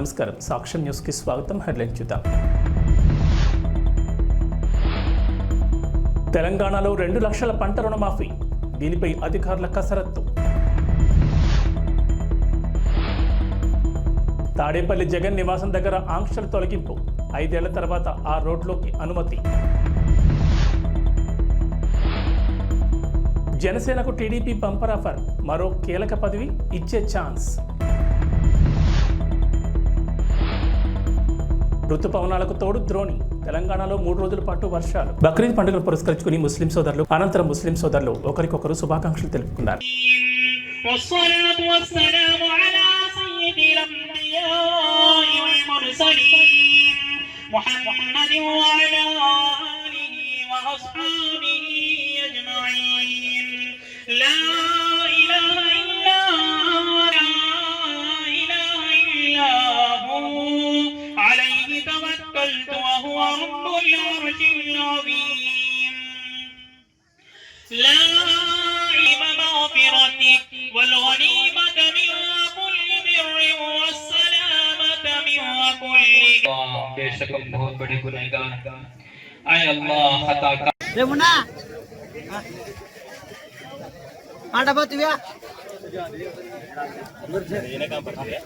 నమస్కారం, సాక్ష్యం న్యూస్కి స్వాగతం. హెడ్లైన్ చూద్దాం. తెలంగాణలో 2 లక్షల పంట రుణమాఫీ, దీనిపై అధికారుల కసరత్తు. తాడేపల్లి జగన్ నివాసం దగ్గర ఆంక్షల తొలగింపు, 5 ఏళ్ల తర్వాత ఆ రోడ్లోకి అనుమతి. జనసేనకు టీడీపీ బంపర్ ఆఫర్, మరో కీలక పదవి ఇచ్చే ఛాన్స్. ఋతుపవనాలకు తోడు ద్రోణి, తెలంగాణలో 3 రోజుల పాటు వర్షాలు. బక్రీద్ పండుగను పురస్కరించుకుని ముస్లిం సోదరులు అనంతరం ముస్లిం సోదరులు ఒకరికొకరు శుభాకాంక్షలు తెలుపుకున్నారు. وهو رب العرش العظيم لا مغفرتك والغنيمة من كل بر والسلامة من كل बेशक हम बहुत बड़े गुनहगार आए अल्लाह खता का रे मुन्ना आटा बात हुआ ये काम करते हैं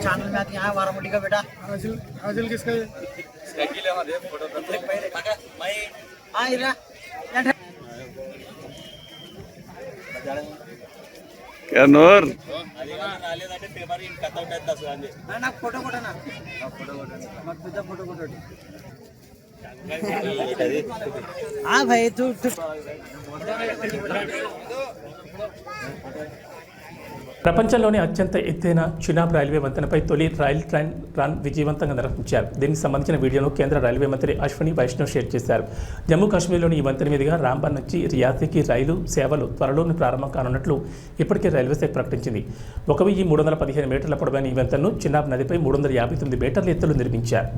चैनल में आती है वारामुटी का बेटा आजिल किसका इसका किले में दे फोटो देख भाई काका मैं आ इरा क्या नूर नाले दाटे पेपर इन कथा उठा 10 गांजे ना फोटो कोटा ना फोटो कोटा मत तुझा फोटो कोटा हां भाई तू ప్రపంచంలోని అత్యంత ఎత్తైన చినాబ్ రైల్వే వంతెనపై తొలి రైల్ ట్రైన్ రన్ విజయవంతంగా నిర్వహించారు. దీనికి సంబంధించిన వీడియోను కేంద్ర రైల్వే మంత్రి అశ్విని వైష్ణవ్ షేర్ చేశారు. జమ్మూ కాశ్మీర్లోని ఈ వంతెన మీదుగా రాంబన్ నుంచి రియాసీకి రైలు సేవలు త్వరలోనే ప్రారంభం కానున్నట్లు ఇప్పటికే రైల్వే శాఖ ప్రకటించింది. 1315 మీటర్ల పొడవైన ఈ వంతెనను చినాబ్ నదిపై 359 మీటర్ల ఎత్తులో నిర్మించారు.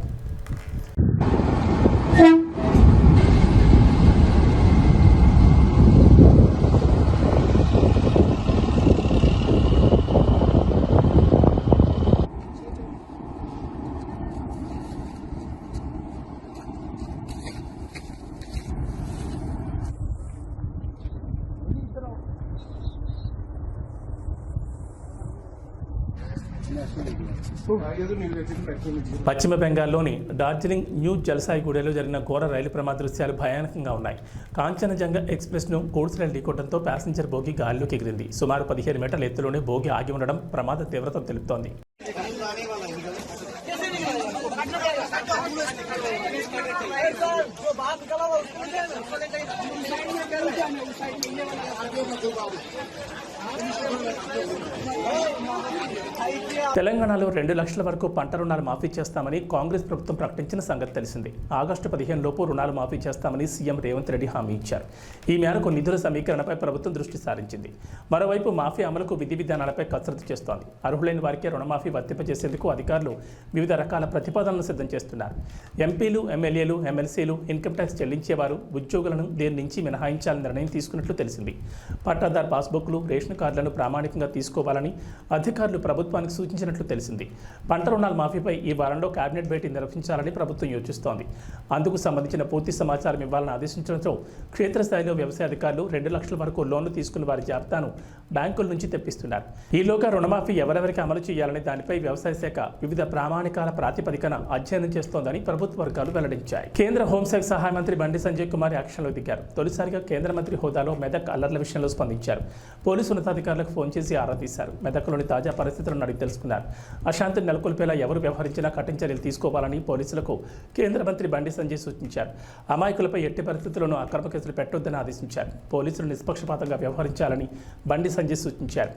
పశ్చిమ బెంగాల్లోని డార్జిలింగ్ న్యూ జల్సాయిగూడలో జరిగిన ఘోర రైలు ప్రమాద దృశ్యాలు భయానకంగా ఉన్నాయి. కాంచనజంగా ఎక్స్ప్రెస్ను గూడ్స్ రైలు ఢీకొట్టడంతో ప్యాసింజర్ బోగి గాల్లోకి ఎగిరింది. సుమారు 15 మీటర్ల ఎత్తులోనే బోగి ఆగి ఉండడం ప్రమాద తీవ్రత తెలుపుతోంది. తెలంగాణలో 2 లక్షల వరకు పంట రుణాలు మాఫీ చేస్తామని కాంగ్రెస్ ప్రభుత్వం ప్రకటించిన సంగతి తెలిసింది. ఆగస్టు 15 లోపు రుణాలు మాఫీ చేస్తామని సీఎం రేవంత్ రెడ్డి హామీ ఇచ్చారు. ఈ మేరకు నిధుల సమీకరణపై ప్రభుత్వం దృష్టి సారించింది. మరోవైపు మాఫీ అమలుకు విధి విధానాలపై కసరత్తు చేస్తోంది. అర్హులైన వారికే రుణమాఫీ వర్తింపజేసేందుకు అధికారులు వివిధ రకాల ప్రతిపాదనలు సిద్ధం చేస్తున్నారు. ఎంపీలు, ఎమ్మెల్యేలు, ఎమ్మెల్సీలు, ఇన్కమ్ ట్యాక్స్ చెల్లించేవారు, ఉద్యోగులను దేని నుంచి మినహాయించాలని నిర్ణయం తీసుకున్నట్లు తెలిసింది. పట్టాదారు పాస్బుక్లు, రేషన్ కార్డులను ప్రామాణికంగా తీసుకోవాలని అధికారులు ప్రభుత్వానికి సూచించినట్లు తెలిసింది. పంట రుణాల మాఫీపై ఈ వారంలో కేబినెట్ భేటీ నిర్వహించాలని ప్రభుత్వం యోచిస్తోంది. అందుకు సంబంధించిన పూర్తి సమాచారం ఇవ్వాలని ఆదేశించడంతో క్షేత్రస్థాయిలో వ్యవసాయ అధికారులు 2 లక్షల వరకు లోన్లు తీసుకున్న వారి జాబితాను బ్యాంకుల నుంచి తెప్పిస్తున్నారు. ఈలోగా రుణమాఫీ ఎవరెవరికి అమలు చేయాలనే దానిపై వ్యవసాయ శాఖ వివిధ ప్రామాణికాల ప్రాతిపదికన అధ్యయనం చేస్తోందని ప్రభుత్వ వర్గాలు వెల్లడించాయి. కేంద్ర హోంశాఖ సహాయ మంత్రి బండి సంజయ్ కుమార్ యాక్షన్లో దిగారు. తొలిసారిగా కేంద్ర మంత్రి హోదాలో మెదక్ అల్లర్ల విషయంలో స్పందించారు. పోలీసు ఉన్నతాధికారులకు ఫోన్ చేసి ఆరా తీశారు. మెదక్లోని తాజా పరిస్థితులను అడిగి తెలుసుకున్నారు. అశాంతిని నెలకొల్పేలా ఎవరు వ్యవహరించినా కఠిన చర్యలు తీసుకోవాలని పోలీసులకు కేంద్ర మంత్రి బండి సంజయ్ సూచించారు. అమాయకులపై ఎట్టి పరిస్థితుల్లోనూ అక్రమ కేసులు పెట్టొద్దని ఆదేశించారు. పోలీసులు నిష్పక్షపాతంగా వ్యవహరించాలని బండి సంజయ్ సూచించారు.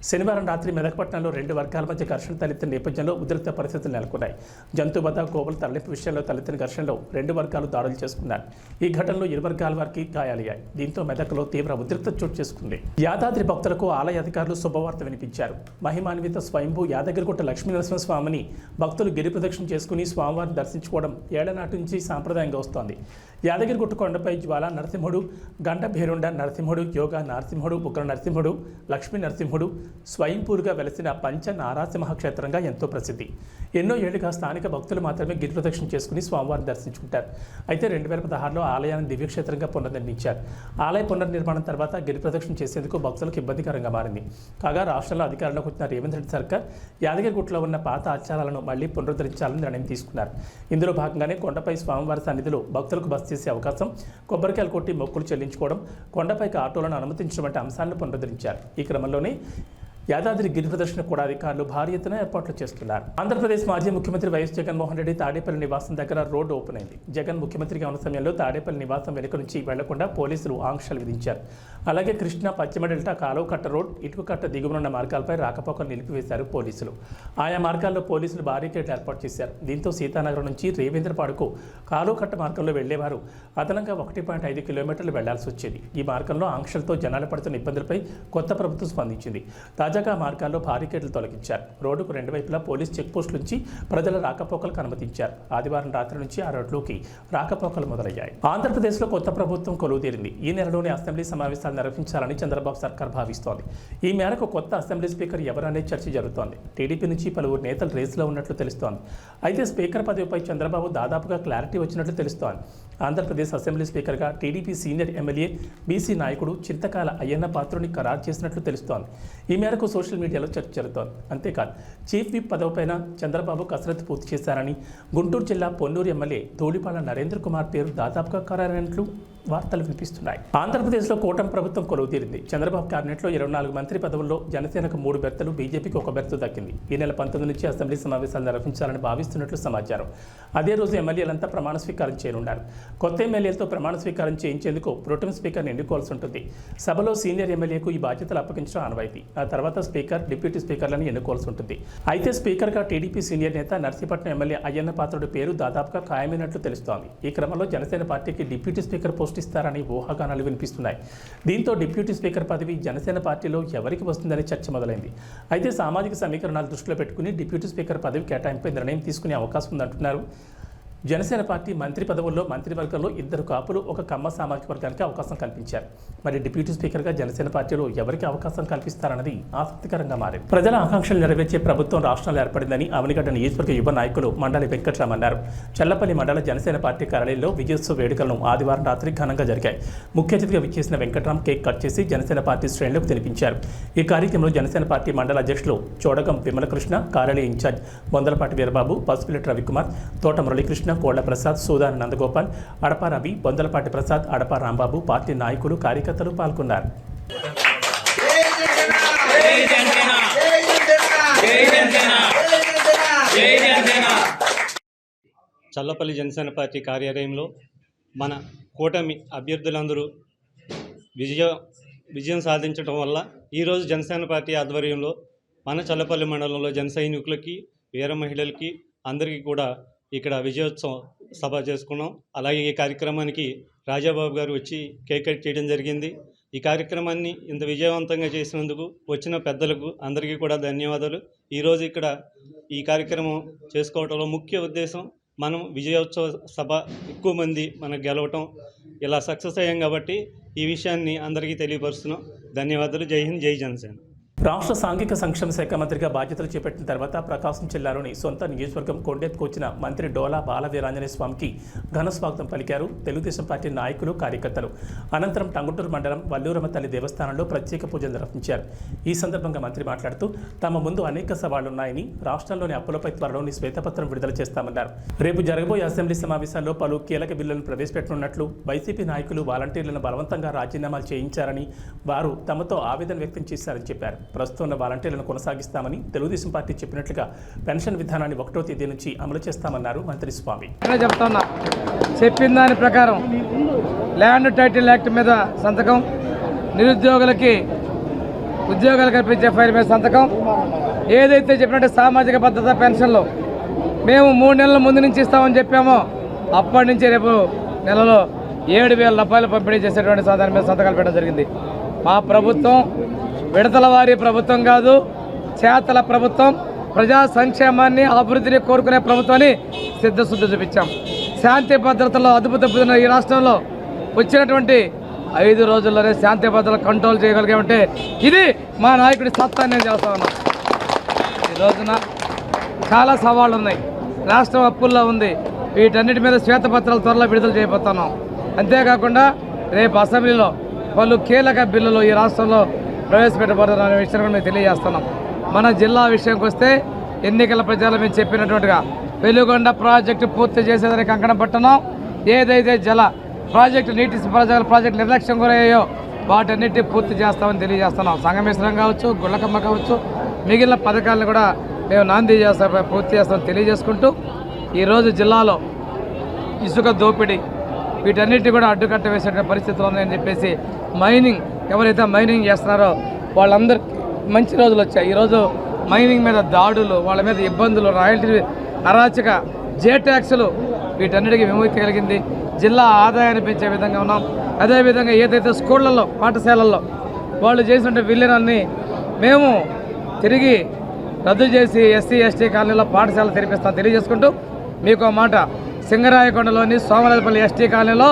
శనివారం రాత్రి మెదక్పట్నంలో 2 వర్గాల మధ్య ఘర్షణ తలెత్తిన నేపథ్యంలో ఉద్రిక్త పరిస్థితులు నెలకొన్నాయి. జంతువధ, గోవుల తరలింపు విషయంలో తలెత్తిన ఘర్షణలో 2 వర్గాలు దాడులు చేసుకున్నారు. ఈ ఘటనలో 2 వర్గాల వారికి గాయాలయ్యాయి. దీంతో మెదక్లో తీవ్ర ఉద్రిక్తత చోటు చేసుకుంది. యాదాద్రి భక్తులకు ఆలయ అధికారులు శుభవార్త వినిపించారు. మహిమాన్విత స్వయంభూ యాదగిరిగుట్ట లక్ష్మీనరసింహస్వామిని భక్తులు గిరి ప్రదక్షిణ చేసుకుని స్వామివారిని దర్శించుకోవడం ఏళ్లనాటి నుంచి సాంప్రదాయంగా వస్తోంది. యాదగిరిగుట్ట కొండపై జ్వాల నరసింహుడు, గండ భేరుండ నరసింహుడు, యోగా నరసింహుడు, ఉగ్ర నరసింహుడు, లక్ష్మీ నరసింహుడు, స్వయంపూర్గా వెలసిన పంచ నారాసింహ క్షేత్రంగా ఎంతో ప్రసిద్ధి. ఎన్నో ఏళ్లుగా స్థానిక భక్తులు మాత్రమే గిరి ప్రదక్షిణ చేసుకుని స్వామివారిని దర్శించుకుంటారు. అయితే 2016లో ఆలయాన్ని దివ్యక్షేత్రంగా పునర్నిర్మించారు. ఆలయ పునర్నిర్మాణం తర్వాత గిరి ప్రదక్షిణ చేసేందుకు భక్తులకు ఇబ్బందికరంగా మారింది. కాగా రాష్ట్రంలో అధికారంలోకి వచ్చిన రేవంత్ రెడ్డి సర్కార్ యాదగిరిగుట్టలో ఉన్న పాత ఆచారాలను మళ్లీ పునరుద్ధరించాలని నిర్ణయం తీసుకున్నారు. ఇందులో భాగంగానే కొండపై స్వామివారి సన్నిధిలో భక్తులకు బస చేసే అవకాశం, కొబ్బరికాయలు కొట్టి మొక్కులు చెల్లించుకోవడం, కొండపైకి ఆటోలను అనుమతించడం వంటి అంశాలను పునరుద్ధరించారు. ఈ క్రమంలోనే యాదాద్రి గిరి ప్రదర్శన కూడా అధికారులు భారీ ఎత్తున ఏర్పాట్లు చేస్తున్నారు. ఆంధ్రప్రదేశ్ మాజీ ముఖ్యమంత్రి వైఎస్ జగన్మోహన్ రెడ్డి తాడేపల్లి నివాసం దగ్గర రోడ్డు ఓపెన్ అయింది. జగన్ ముఖ్యమంత్రిగా ఉన్న సమయంలో తాడేపల్లి నివాసం వెనుక నుంచి వెళ్లకుండా పోలీసులు ఆంక్షలు విధించారు. అలాగే కృష్ణా పశ్చిమ డెల్టా కాలువ కట్ట రోడ్, ఇటుక కట్ట దిగువనున్న మార్గాలపై రాకపోకలు నిలిపివేశారు పోలీసులు. ఆయా మార్గాల్లో పోలీసులు బారికేడ్లు ఏర్పాటు చేశారు. దీంతో సీతానగరం నుంచి రేవేంద్రపాడుకు కాలువ కట్ట మార్గంలో వెళ్లేవారు అదనంగా 1.5 కిలోమీటర్లు వెళ్లాల్సి వచ్చేది. ఈ మార్గంలో ఆంక్షలతో జనాలు పడుతున్న ఇబ్బందులపై కొత్త ప్రభుత్వం స్పందించింది. తాజాగా మార్గాల్లో బారికేడ్లు తొలగించారు. రోడ్డుకు రెండు వైపులా పోలీస్ చెక్పోస్టు నుంచి ప్రజల రాకపోకలకు అనుమతించారు. ఆదివారం రాత్రి నుంచి ఆ రోడ్లోకి రాకపోకలు మొదలయ్యాయి. ఆంధ్రప్రదేశ్లో కొత్త ప్రభుత్వం కొలువుతీరింది. ఈ నెలలోనే అసెంబ్లీ సమావేశాలు నిర్వహించాలని చంద్రబాబు సర్కార్ భావిస్తోంది. ఈ మేరకు కొత్త అసెంబ్లీ స్పీకర్ ఎవరనే చర్చ జరుగుతోంది. టీడీపీ నుంచి పలువురు నేతలు రేసులో ఉన్నట్లు తెలుస్తోంది. అయితే స్పీకర్ పదవిపై చంద్రబాబు దాదాపుగా క్లారిటీ వచ్చినట్లు తెలుస్తోంది. ఆంధ్రప్రదేశ్ అసెంబ్లీ స్పీకర్గా టీడీపీ సీనియర్ ఎమ్మెల్యే బీసీ నాయకుడు చింతకాల అయ్యన్న పాత్రుని ఖరారు చేసినట్లు తెలుస్తోంది. ఈ మేరకు సోషల్ మీడియాలో చర్చ జరుగుతోంది. అంతేకాదు చీఫ్ విప్ పదవిపైన చంద్రబాబు కసరత్తు పూర్తి చేశారని, గుంటూరు జిల్లా పొన్నూరు ఎమ్మెల్యే ధూళిపాల నరేంద్ర కుమార్ పేరు దాదాపుగా ఖరారైనట్లు వార్తలు వినిపిస్తున్నాయి. ఆంధ్రప్రదేశ్లో కూటమి ప్రభుత్వం కొలువుతీరింది. చంద్రబాబు కేబినెట్లో 24 మంత్రి పదవుల్లో జనసేనకు 3 బెర్తలు, బీజేపీకి 1 బెర్తు దక్కింది. ఈ నెల 19 నుంచి అసెంబ్లీ సమావేశాలు నిర్వహించాలని భావిస్తున్నట్లు సమాచారం. అదే రోజు ఎమ్మెల్యేలంతా ప్రమాణ స్వీకారం చేయనున్నారు. కొత్త ఎమ్మెల్యేలతో ప్రమాణ స్వీకారం చేయించేందుకు ప్రోటెం స్పీకర్ని ఎన్నుకోవాల్సి ఉంటుంది. సభలో సీనియర్ ఎమ్మెల్యేకు ఈ బాధ్యతలు అప్పగించడం ఆనవాయితీ. ఆ తర్వాత స్పీకర్, డిప్యూటీ స్పీకర్లను ఎన్నుకోవాల్సి ఉంటుంది. అయితే స్పీకర్గా టీడీపీ సీనియర్ నేత నర్సీపట్నం ఎమ్మెల్యే అయ్యన్న పాత్రుడి పేరు దాదాపుగా ఖాయమైనట్లు తెలుస్తోంది. ఈ క్రమంలో జనసేన పార్టీకి డిప్యూటీ స్పీకర్ పోస్ట్ ఇస్తారని ఊహాగానాలు వినిపిస్తున్నాయి. దీంతో డిప్యూటీ స్పీకర్ పదవి జనసేన పార్టీలో ఎవరికి వస్తుందని చర్చ మొదలైంది. అయితే సామాజిక సమీకరణాలు దృష్టిలో పెట్టుకుని డిప్యూటీ స్పీకర్ పదవి కేటాయింపై నిర్ణయం తీసుకునే అవకాశం ఉందంటున్నారు. జనసేన పార్టీ మంత్రి పదవుల్లో మంత్రివర్గంలో 2 కాపులు, 1 కమ్మ సామాజిక వర్గానికి అవకాశం కల్పించారు. మరి డిప్యూటీ స్పీకర్గా జనసేన పార్టీలో ఎవరికి అవకాశం కల్పిస్తారన్నది ఆసక్తికరంగా మారింది. ప్రజల ఆకాంక్షలు నెరవేర్చే ప్రభుత్వం రాష్ట్రంలో ఏర్పడిందని అవనిగడ్డ నియోజకవర్గ యువ నాయకులు మండలి వెంకట్రామ్ అన్నారు. చల్లపల్లి మండల జనసేన పార్టీ కార్యాలయంలో విజయోత్సవ వేడుకలను ఆదివారం రాత్రి ఘనంగా జరిగాయి. ముఖ్య అతిథిగా విచ్చేసిన వెంకట్రామ్ కేక్ కట్ చేసి జనసేన పార్టీ శ్రేణులకు తినిపించారు. ఈ కార్యక్రమంలో జనసేన పార్టీ మండల అధ్యక్షులు చోడగం విమలకృష్ణ, కార్యాలయ ఇన్ఛార్జ్ బొందలపాటి వీరబాబు, పసుపులెట్టి రవికుమార్, తోట మురళీకృష్ణ, కోళ్ల ప్రసాద్, సూదాన నందగోపాల్, అడపా రవి, బొందలపాటి ప్రసాద్, అడపా రాంబాబు, పార్టీ నాయకులు, కార్యకర్తలు పాల్గొన్నారు. చల్లపల్లి జనసేన పార్టీ కార్యాలయంలో మన కూటమి అభ్యర్థులందరూ విజయం సాధించడం వల్ల ఈరోజు జనసేన పార్టీ ఆధ్వర్యంలో మన చల్లపల్లి మండలంలో జన సైనికులకి, వీర మహిళలకి అందరికీ కూడా ఇక్కడ విజయోత్సవం సభ చేసుకున్నాం. అలాగే ఈ కార్యక్రమానికి రాజాబాబు గారు వచ్చి కేక్ కట్ చేయడం జరిగింది. ఈ కార్యక్రమాన్ని ఇంత విజయవంతంగా చేసినందుకు వచ్చిన పెద్దలకు అందరికీ కూడా ధన్యవాదాలు. ఈరోజు ఇక్కడ ఈ కార్యక్రమం చేసుకోవడంలో ముఖ్య ఉద్దేశం మనం విజయోత్సవ సభ ఎక్కువ మంది మనకు గెలవటం, ఇలా సక్సెస్ అయ్యాం కాబట్టి ఈ విషయాన్ని అందరికీ తెలియపరుస్తున్నాం. ధన్యవాదాలు. జై హింద్, జై జనసేన. రాష్ట్ర సాంఘిక సంక్షేమ శాఖ మంత్రిగా బాధ్యతలు చేపట్టిన తర్వాత ప్రకాశం జిల్లాలోని సొంత నియోజకవర్గం కొండెత్తుకు వచ్చిన మంత్రి డోలా బాల వీరాంజనేయ స్వామికి ఘన స్వాగతం పలికారు తెలుగుదేశం పార్టీ నాయకులు, కార్యకర్తలు. అనంతరం టంగుటూరు మండలం వల్లూరమ్మ తల్లి దేవస్థానంలో ప్రత్యేక పూజలు నిర్వహించారు. ఈ సందర్భంగా మంత్రి మాట్లాడుతూ తమ ముందు అనేక సవాళ్లున్నాయని, రాష్ట్రంలోని అప్పులపై త్వరలోని శ్వేతపత్రం విడుదల చేస్తామన్నారు. రేపు జరగబోయే అసెంబ్లీ సమావేశాల్లో పలు కీలక బిల్లులను ప్రవేశపెట్టనున్నట్లు, వైసీపీ నాయకులు వాలంటీర్లను బలవంతంగా రాజీనామాలు చేయించారని, వారు తమతో ఆవేదన వ్యక్తం చేశారని చెప్పారు. ప్రస్తుతం ఉన్న వాలంటీర్లను కొనసాగిస్తామని, తెలుగుదేశం పార్టీ చెప్పినట్లుగా పెన్షన్ విధానాన్ని 1వ తేదీ నుంచి అమలు చేస్తామన్నారు మంత్రి స్వామి. చెప్తున్నా, చెప్పిన దాని ప్రకారం ల్యాండ్ టైటిల్ యాక్ట్ మీద సంతకం, నిరుద్యోగులకి ఉద్యోగాలు కల్పించే ఫైల్ మీద సంతకం, ఏదైతే చెప్పినట్టు సామాజిక భద్రత పెన్షన్లు మేము 3 నెలల ముందు నుంచి ఇస్తామని చెప్పామో అప్పటి నుంచి రేపు నెలలో 7,000 రూపాయలు పంపిణీ చేసేటువంటి దాని మీద సంతకాలు పెట్టడం జరిగింది. మా ప్రభుత్వం విడతల వారి ప్రభుత్వం కాదు, చేతల ప్రభుత్వం, ప్రజా సంక్షేమాన్ని, అభివృద్ధిని కోరుకునే ప్రభుత్వాన్ని సిద్ధశుద్ధి చూపించాం. శాంతి భద్రతలో అదుపు తప్పుతున్న ఈ రాష్ట్రంలో వచ్చినటువంటి 5 రోజుల్లోనే శాంతి భద్రతలు కంట్రోల్ చేయగలిగామంటే ఇది మా నాయకుడి సత్తా నేను చేస్తా ఉన్నాను. ఈ రోజున చాలా సవాళ్ళు ఉన్నాయి. రాష్ట్రం అప్పుల్లో ఉంది. వీటన్నిటి మీద శ్వేతపత్రాలు త్వరలో విడుదల చేయబోతున్నాం. అంతేకాకుండా రేపు అసెంబ్లీలో పలు కీలక బిల్లులు ఈ రాష్ట్రంలో ప్రవేశపెట్టబడుతున్న విషయాన్ని కూడా మేము తెలియజేస్తున్నాం. మన జిల్లా విషయంకి వస్తే ఎన్నికల ప్రచారం మేము చెప్పినట్టుగా వెలుగొండ ప్రాజెక్టు పూర్తి చేసేదానికి కంకణం పట్టున్నాం. ఏదైతే జల ప్రాజెక్టు నీటి ప్రాజెక్టు నిర్లక్ష్యం గురయ్యాయో వాటన్నిటి పూర్తి చేస్తామని తెలియజేస్తున్నాం. సంగమేశ్వరం కావచ్చు, గుళ్ళకమ్మ కావచ్చు, మిగిలిన పథకాలను కూడా మేము నాంది పూర్తి చేస్తామని తెలియజేసుకుంటూ ఈరోజు జిల్లాలో ఇసుక దోపిడీ వీటన్నిటి కూడా అడ్డుకట్ట వేసే పరిస్థితులు ఉన్నాయని చెప్పేసి మైనింగ్ ఎవరైతే మైనింగ్ చేస్తున్నారో వాళ్ళందరికీ మంచి రోజులు వచ్చాయి. ఈరోజు మైనింగ్ మీద దాడులు, వాళ్ళ మీద ఇబ్బందులు, రాయల్టీ అరాచక జే ట్యాక్సులు వీటన్నిటికీ విముక్తి కలిగింది. జిల్లా ఆదాయాన్ని పెంచే విధంగా ఉన్నాం. అదేవిధంగా ఏదైతే స్కూళ్ళల్లో పాఠశాలల్లో వాళ్ళు చేసినటువంటి విలీనాన్ని మేము తిరిగి రద్దు చేసి ఎస్సీ ఎస్టీ కాలనీలో పాఠశాలలు తెరిపిస్తాం తెలియజేసుకుంటూ మీకు మాట, సింగరాయకొండలోని సోమరాజపల్లి ఎస్టీ కాలనీలో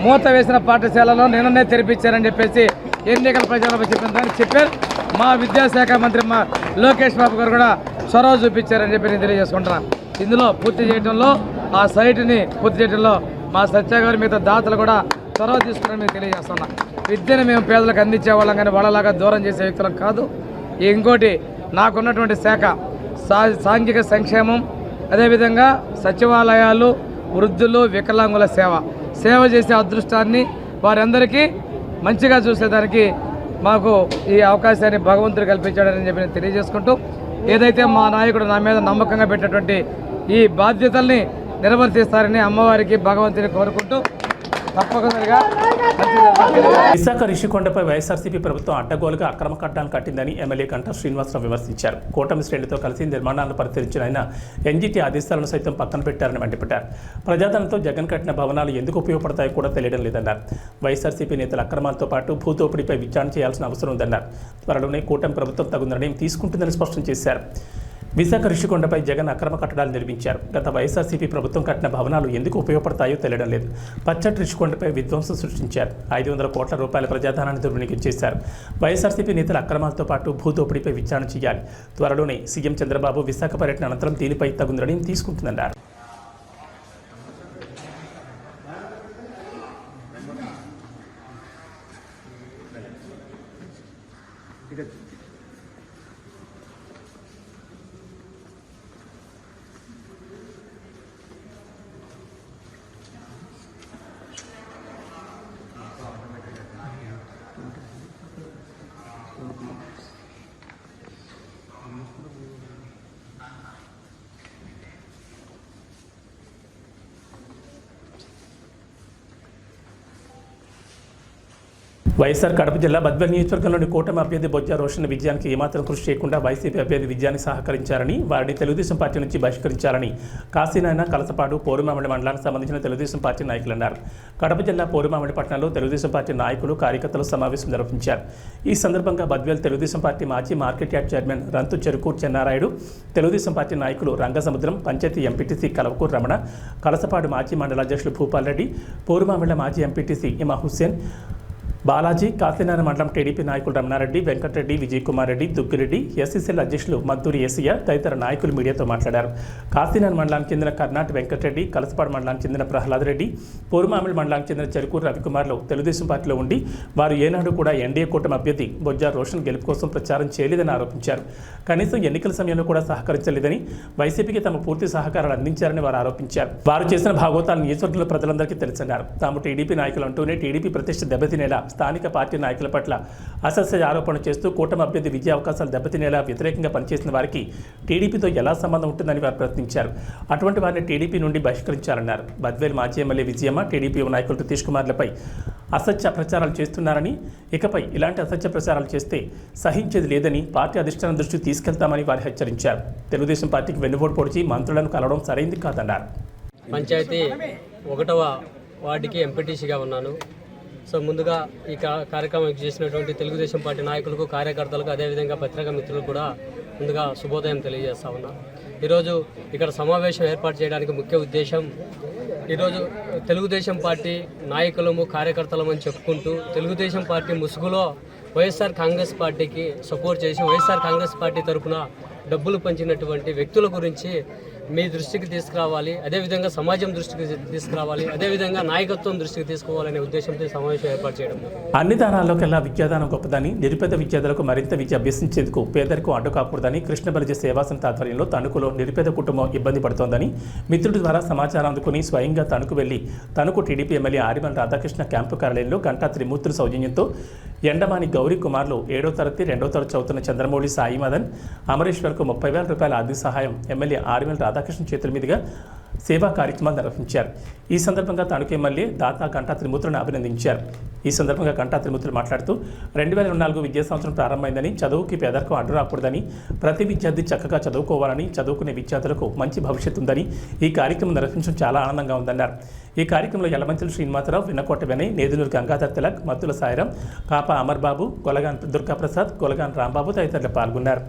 మూత వేసిన పాఠశాలలో నిన్ననే తెరిపించారని చెప్పేసి ఎన్నికల ప్రచారంలో చెప్పారు. మా విద్యాశాఖ మంత్రి మా లోకేష్ బాబు గారు కూడా చొరవ చూపించారని చెప్పి నేను తెలియజేసుకుంటున్నాను. ఇందులో పూర్తి చేయడంలో ఆ సైట్ని పూర్తి చేయడంలో మా సత్య గారి మిగతా దాతలు కూడా చొరవ తీసుకుని మేము తెలియజేస్తున్నాం. విద్యను మేము పేదలకు అందించే వాళ్ళం కానీ వాళ్ళలాగా దూరం చేసే వ్యక్తులం కాదు. ఇంకోటి నాకున్నటువంటి శాఖ సాంఘిక సంక్షేమం, అదేవిధంగా సచివాలయాలు, వృద్ధులు, వికలాంగుల సేవ చేసే అదృష్టాన్ని వారందరికీ మంచిగా చూసేదానికి మాకు ఈ అవకాశాన్ని భగవంతుడు కల్పించాడని చెప్పి నేను తెలియజేసుకుంటూ ఏదైతే మా నాయకుడు నా మీద నమ్మకంగా పెట్టినటువంటి ఈ బాధ్యతల్ని నిర్వర్తిస్తారని అమ్మవారికి భగవంతుని కోరుకుంటూ తప్పనిసరిగా విశాఖ రిషికొండపై వైఎస్ఆర్సీపీ ప్రభుత్వం అడ్డగోలుగా అక్రమ కట్టాలను కట్టిందని ఎమ్మెల్యే గంటా శ్రీనివాసరావు విమర్శించారు. కూటమి శ్రేణులతో కలిసి నిర్మాణాలను పరిశీలించిన ఆయన ఎన్జీటీ ఆదేశాలను సైతం పక్కన పెట్టారని మండిపడ్డారు. ప్రజాధనంతో జగన్ కట్టిన భవనాలు ఎందుకు ఉపయోగపడతాయో కూడా తెలియడం లేదన్నారు. వైఎస్ఆర్సీపీ నేతల అక్రమాలతో పాటు భూదోపిడీపై విచారణ చేయాల్సిన అవసరం ఉందన్నారు. త్వరలోనే కూటమి ప్రభుత్వం తగు నిర్ణయం తీసుకుంటుందని స్పష్టం చేశారు. విశాఖ రిషికొండపై జగన్ అక్రమ కట్టడాలు నిర్మించారు. గత వైఎస్ఆర్సీపీ ప్రభుత్వం కట్టిన భవనాలు ఎందుకు ఉపయోగపడతాయో తెలియడం లేదు. పచ్చటి రిషికొండపై విధ్వంసం సృష్టించారు. 500 కోట్ల రూపాయల ప్రజాధనాన్ని దుర్వినియోగం చేశారు. వైఎస్ఆర్సీపీ నేతల అక్రమాలతో పాటు భూదోపిడీపై విచారణ చేయాలి. త్వరలోనే సీఎం చంద్రబాబు విశాఖ పర్యటన అనంతరం దీనిపై తగు నిర్ణయం తీసుకుంటుందన్నారు. వైఎస్ఆర్ కడప జిల్లా బద్వేల్ నియోజకవర్గంలోని కూటమి అభ్యర్థి బొజ్జా రోషన్ విజయానికి ఏమాత్రం కృషి చేయకుండా వైసీపీ అభ్యర్థి విజయానికి సహకరించారని, వారిని తెలుగుదేశం పార్టీ నుంచి బహిష్కరించాలని కాశీనాయన, కలసపాడు, పోరుమామిడి మండలానికి సంబంధించిన తెలుగుదేశం పార్టీ నాయకులు అన్నారు. కడప జిల్లా పోరుమామిడి పట్టణంలో తెలుగుదేశం పార్టీ నాయకులు, కార్యకర్తలు సమావేశం నిర్వహించారు. ఈ సందర్భంగా బద్వేల్ తెలుగుదేశం పార్టీ మాజీ market yard chairman Rantu Cherukuru Chennarayudu, Telugu Desam party నాయకులు రంగసముద్రం, పంచాయతీ ఎంపీటీసీ కలవకూరు రమణ, కలసపాడు మాజీ మండల అధ్యక్షులు భూపాల్ రెడ్డి, పోరుమామిడి మాజీ ఎంపీటీసీ ఇమా హుస్సేన్, బాలాజీ, కాశీనారాయణ మండలం టీడీపీ నాయకులు రమణారెడ్డి, వెంకటరెడ్డి, విజయ్ కుమార్ రెడ్డి, దుగ్గిరెడ్డి, ఎస్సీసీఎల్ అధ్యక్షులు మద్దూరి ఏసయ్య తదితర నాయకులు మీడియాతో మాట్లాడారు. కాశీనారాయణ మండలానికి చెందిన కర్నాటి వెంకటరెడ్డి, కలసపాడు మండలానికి చెందిన ప్రహ్లాద్ రెడ్డి, పోరుమామిడి మండలానికి చెందిన చెరుకూరు రవికుమార్లు తెలుగుదేశం పార్టీలో ఉండి వారు ఏనాడు కూడా ఎన్డీఏ కూటమి అభ్యర్థి బొజ్జా రోషన్ గెలుపు కోసం ప్రచారం చేయలేదని ఆరోపించారు. కనీసం ఎన్నికల సమయంలో కూడా సహకరించలేదని, వైసీపీకి తమ పూర్తి సహకారాలు అందించారని వారు ఆరోపించారు. వారు చేసిన భాగోతాలు నియోజకవర్గంలో ప్రజలందరికీ తెలుసన్నారు. తాము టీడీపీ నాయకులు అంటూనే టీడీపీ ప్రతిష్ట దెబ్బతినేలా స్థానిక పార్టీ నాయకుల పట్ల అసత్య ఆరోపణలు చేస్తూ కూటమి అభ్యర్థి విజయ అవకాశాలు దెబ్బతినేలా వ్యతిరేకంగా పనిచేసిన వారికి టీడీపీతో ఎలా సంబంధం ఉంటుందని వారు ప్రశ్నించారు. అటువంటి వారిని టీడీపీ నుండి బహిష్కరించాలన్నారు. బద్వేల్ మాజీ ఎమ్మెల్యే విజయమ్మ, టీడీపీ నాయకులు సతీష్ కుమార్లపై అసత్య ప్రచారాలు చేస్తున్నారని, ఇకపై ఇలాంటి అసత్య ప్రచారాలు చేస్తే సహించేది లేదని పార్టీ అధిష్టానం దృష్టికి తీసుకెళ్తామని వారు హెచ్చరించారు. తెలుగుదేశం పార్టీకి వెన్నుపోటు పొడిచి మంత్రులను కలవడం సరైంది కాదన్నారు. పంచాయతీ 1వ వార్డుకి ఎంపీటీసీగా ఉన్నాను. సో ముందుగా ఈ కార్యక్రమం చేసినటువంటి తెలుగుదేశం పార్టీ నాయకులకు, కార్యకర్తలకు, అదేవిధంగా పత్రికా మిత్రులకు కూడా ముందుగా శుభోదయం తెలియజేస్తా ఉన్నా. ఈరోజు ఇక్కడ సమావేశం ఏర్పాటు చేయడానికి ముఖ్య ఉద్దేశం ఈరోజు తెలుగుదేశం పార్టీ నాయకులము కార్యకర్తలము అని చెప్పుకుంటూ తెలుగుదేశం పార్టీ ముసుగులో వైఎస్ఆర్ కాంగ్రెస్ పార్టీకి సపోర్ట్ చేసి వైఎస్ఆర్ కాంగ్రెస్ పార్టీ తరఫున డబ్బులు పంచినటువంటి వ్యక్తుల గురించి మీ దృష్టికి తీసుకురావాలి, అదేవిధంగా సమాజం దృష్టికి తీసుకురావాలి, అదేవిధంగా నాయకత్వం దృష్టికి తీసుకోవాలనే ఉద్దేశంతో సమావేశం ఏర్పాటు చేయడం. అన్ని దానాల్లోకెల్లా విద్యాదానం గొప్పదని, నిరుపేద విద్యార్థులకు మరింత విద్య అభ్యసించేందుకు పేదరికం అడ్డు కాకూడదని కృష్ణ బలిజ సేవా సంస్థ ఆధ్వర్యంలో తణుకులో నిరుపేద కుటుంబం ఇబ్బంది పడుతోందని మిత్రుడి ద్వారా సమాచారం అందుకుని స్వయంగా తణుకు వెళ్లి Tanuku TDP MLA Arimal Radhakrishna camp కార్యాలయంలో గంటా త్రిమూర్తుల సౌజన్యంతో ఎండమాని గౌరీ కుమార్లు 7వ తరగతి 2వ తరగతి చదువుతున్న చంద్రమౌళి సాయి మదన్ అమరేశ్వర్కు 30,000 రూపాయల ఆర్థిక సహాయం ఎమ్మెల్యే ఆరిమల్ రాధాకృష్ణ చేతుల మీదుగా సేవా కార్యక్రమాలు నిర్వహించారు. ఈ సందర్భంగా తణుకు ఎమ్మెల్యే దాతా గంటా త్రిమూర్తులను అభినందించారు. ఈ సందర్భంగా గంటా త్రిమూర్తులు మాట్లాడుతూ 2004 విద్యా సంవత్సరం ప్రారంభమైందని, చదువుకి పేదరికం అడ్డు రాకూడదని, ప్రతి విద్యార్థి చక్కగా చదువుకోవాలని, చదువుకునే విద్యార్థులకు మంచి భవిష్యత్తు ఉందని ఈ కార్యక్రమం నిర్వహించడం చాలా ఆనందంగా ఉందన్నారు. ఈ కార్యక్రమంలో యలమంచిలి శ్రీనివాసరావు, విన్నకోట వినయ్, నేదునూరు గంగాధర్ తిలక్, మత్తుల సాయిరాం, కాప అమర్బాబు, కొలగాన్ దుర్గాప్రసాద్, కొలగాన్ రాంబాబు తదితరులు పాల్గొన్నారు.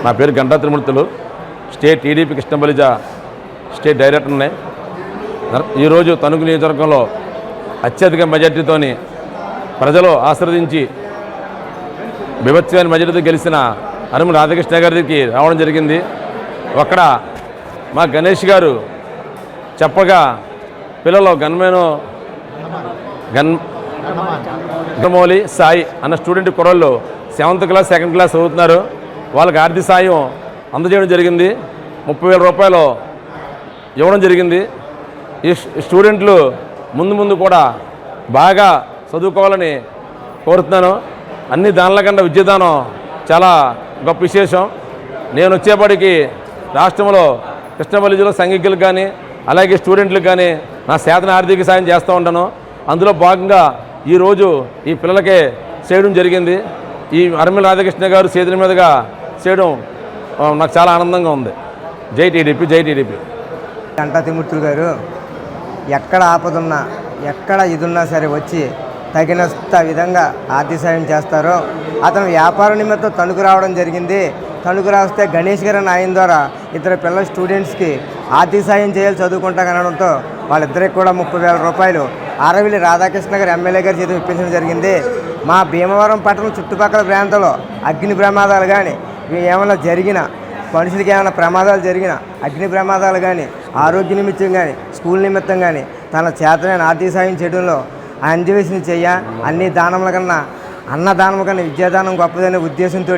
నా పేరు Ganta Trimurthulu, state TDP Krishna Balija state డైరెక్టర్ని. ఈరోజు తణుకు నియోజకవర్గంలో అత్యధిక మెజార్టీతోని ప్రజలు ఆశీర్వదించి బీభత్సమైన మెజార్టీతో గెలిచిన ఆరిమల్ రాధాకృష్ణ గారికి రావడం జరిగింది. అక్కడ మా గణేష్ గారు చెప్పగా పిల్లలు గన్మౌళి సాయి అన్న స్టూడెంట్ కుర్రోళ్ళు 7th క్లాస్ 2nd క్లాస్ చదువుతున్నారు. వాళ్ళకి ఆర్థిక సాయం అందజేయడం జరిగింది. 30,000 రూపాయలు ఇవ్వడం జరిగింది. ఈ స్టూడెంట్లు ముందు కూడా బాగా చదువుకోవాలని కోరుతున్నాను. అన్ని దానాల కన్నా విద్యాదానం చాలా గొప్ప విశేషం. నేను వచ్చేప్పటికి రాష్ట్రంలో కృష్ణ బలిజలో సంఘికులకు కానీ అలాగే స్టూడెంట్లకు కానీ నా శాతన ఆర్థిక సాయం చేస్తూ ఉంటాను. అందులో భాగంగా ఈరోజు ఈ పిల్లలకే చేయడం జరిగింది. ఈ ఆరిమల్ రాధాకృష్ణ గారు చేతుల మీదుగా చేయడం నాకు చాలా ఆనందంగా ఉంది. జై టీడీపీ, జై టీడీపీ. గంటా త్రిమూర్తులు గారు ఎక్కడ ఆపదున్నా, ఎక్కడ ఇదున్నా సరే వచ్చి తగినంత విధంగా ఆర్థిక సాయం చేస్తారో. అతను వ్యాపార నిమిత్తం తణుకు రావడం జరిగింది. తణుకు రాస్తే గణేష్ గారు ఆయన ద్వారా ఇద్దరు పిల్లల స్టూడెంట్స్కి ఆర్థిక సాయం చేయాలి చదువుకుంటా కనడంతో వాళ్ళిద్దరికి కూడా 30,000 రూపాయలు ఆరవిల్లి రాధాకృష్ణ గారు ఎమ్మెల్యే గారి చేతి ఇప్పించడం జరిగింది. మా భీమవరం పట్టణం చుట్టుపక్కల ప్రాంతంలో అగ్ని ప్రమాదాలు కానీ ఏమైనా జరిగినా, మనుషులకి ఏమైనా ప్రమాదాలు జరిగినా, అగ్ని ప్రమాదాలు కానీ, ఆరోగ్య నిమిత్తం కానీ, స్కూల్ నిమిత్తం కానీ తన చేతనైన ఆర్థిక సాయం చేయడంలో అందివేసిన చెయ్య అన్ని దానముల కన్నా అన్నదానం కన్నా విద్యాదానం గొప్పదనే ఉద్దేశంతో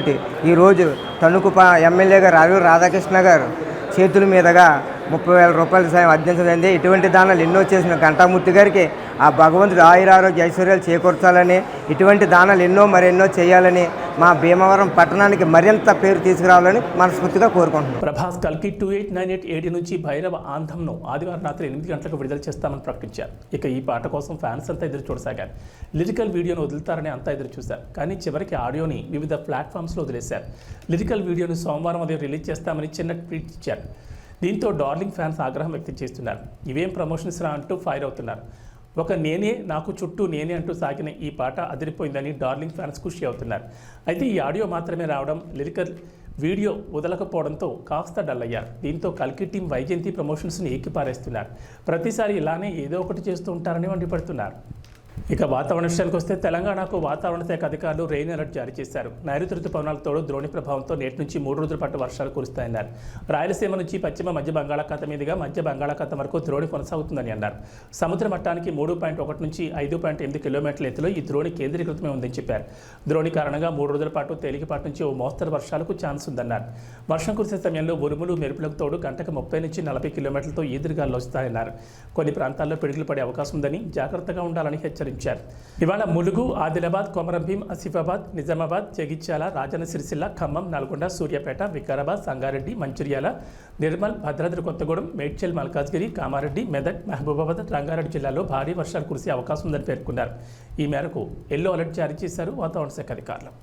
ఈరోజు తణుకు ఎమ్మెల్యే గారు ఆరిమల్ రాధాకృష్ణ గారు చేతుల మీదుగా 30,000 రూపాయల సాయం అందించదండి. ఇటువంటి దానాలు ఎన్నో చేసిన గంటామూర్తి గారికి ఆ భగవంతుడు ఆయురారోగ్య ఐశ్వర్యాలు చేకూర్చాలని, ఇటువంటి దానాలు ఎన్నో మరెన్నో చేయాలని, మా భీమవరం పట్టణానికి మరింత పేరు తీసుకురావాలని మనస్ఫూర్తిగా కోరుకుంటున్నాం. ప్రభాస్ కల్కి 2898 ఏడి నుంచి భైరవ ఆంధంను ఆదివారం రాత్రి 8 గంటలకు విడుదల చేస్తామని ప్రకటించారు. ఇక ఈ పాట కోసం ఫ్యాన్స్ అంతా ఎదురు చూడసాగారు. లిరికల్ వీడియోను వదులుతారని అంతా ఎదురు చూశారు. కానీ చివరికి ఆడియోని వివిధ ప్లాట్ఫామ్స్లో వదిలేశారు. లిరికల్ వీడియోను సోమవారం ఉదయం రిలీజ్ చేస్తామని చిన్న ట్వీట్ ఇచ్చారు. దీంతో డార్లింగ్ ఫ్యాన్స్ ఆగ్రహం వ్యక్తం చేస్తున్నారు. ఇవేం ప్రమోషన్స్ రా అంటూ ఫైర్ అవుతున్నారు. ఒక నేనే నాకు చుట్టూ నేనే అంటూ సాగిన ఈ పాట అదిరిపోయిందని డార్లింగ్ ఫ్యాన్స్ ఖుషి అవుతున్నారు. అయితే ఈ ఆడియో మాత్రమే రావడం, లిరికల్ వీడియో వదలకపోవడంతో కాస్త డల్ అయ్యారు. దీంతో కల్కి టీం వైజయంతి ప్రమోషన్స్ని ఏకిపారేస్తున్నారు. ప్రతిసారి ఇలానే ఏదో ఒకటి చేస్తూ ఉంటారని మండిపడుతున్నారు. ఇక వాతావరణ విషయానికి వస్తే తెలంగాణకు వాతావరణ శాఖ అధికారులు రెయిన్ అలర్ట్ జారీ చేశారు. నైరుతి ఋతుపవనాలతో ద్రోణి ప్రభావంతో నేటి నుంచి 3 రోజుల పాటు వర్షాలు కురుస్తాయన్నారు. రాయలసీమ నుంచి పశ్చిమ మధ్య బంగాళాఖాతం మీదుగా మధ్య బంగాళాఖాతం వరకు ద్రోణి కొనసాగుతుందని అన్నారు. సముద్ర మట్టానికి 3.1 నుంచి 5.8 కిలోమీటర్ల ఎత్తులో ఈ ద్రోణి కేంద్రీకృతమే ఉందని చెప్పారు. ద్రోణి కారణంగా 3 రోజుల పాటు తేలికపాటి నుంచి ఓ మోస్తరు వర్షాలకు ఛాన్స్ ఉందన్నారు. వర్షం కురిసే సమయంలో ఉరుములు మెరుపులకు తోడు గంటకు 30 నుంచి 40 కిలోమీటర్లతో ఈదురుగాలు వస్తాయన్నారు. కొన్ని ప్రాంతాల్లో పిడుగులు పడే అవకాశం ఉందని జాగ్రత్తగా ఉండాలని హెచ్చరించారు. ఇవాళ ములుగు, ఆదిలాబాద్, కొమరంభీం, ఆసిఫాబాద్, నిజామాబాద్, జగిత్యాల, రాజన్న సిరిసిల్ల, ఖమ్మం, నల్గొండ, సూర్యాపేట, వికారాబాద్, సంగారెడ్డి, మంచిర్యాల, నిర్మల్, భద్రాద్రి కొత్తగూడెం, మేడ్చల్, మల్కాజ్గిరి, కామారెడ్డి, మెదక్, మహబూబాబాద్, రంగారెడ్డి జిల్లాల్లో భారీ వర్షాలు కురిసే అవకాశం ఉందని పేర్కొన్నారు. ఈ మేరకు ఎల్లో అలర్ట్ జారీ చేశారు వాతావరణ శాఖ అధికారులు.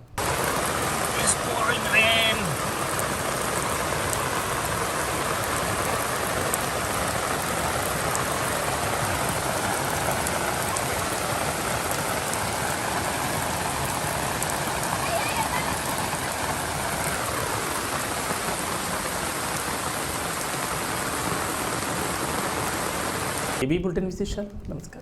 ఏబీ బులెటిన్ విశేషాలు. నమస్కారం.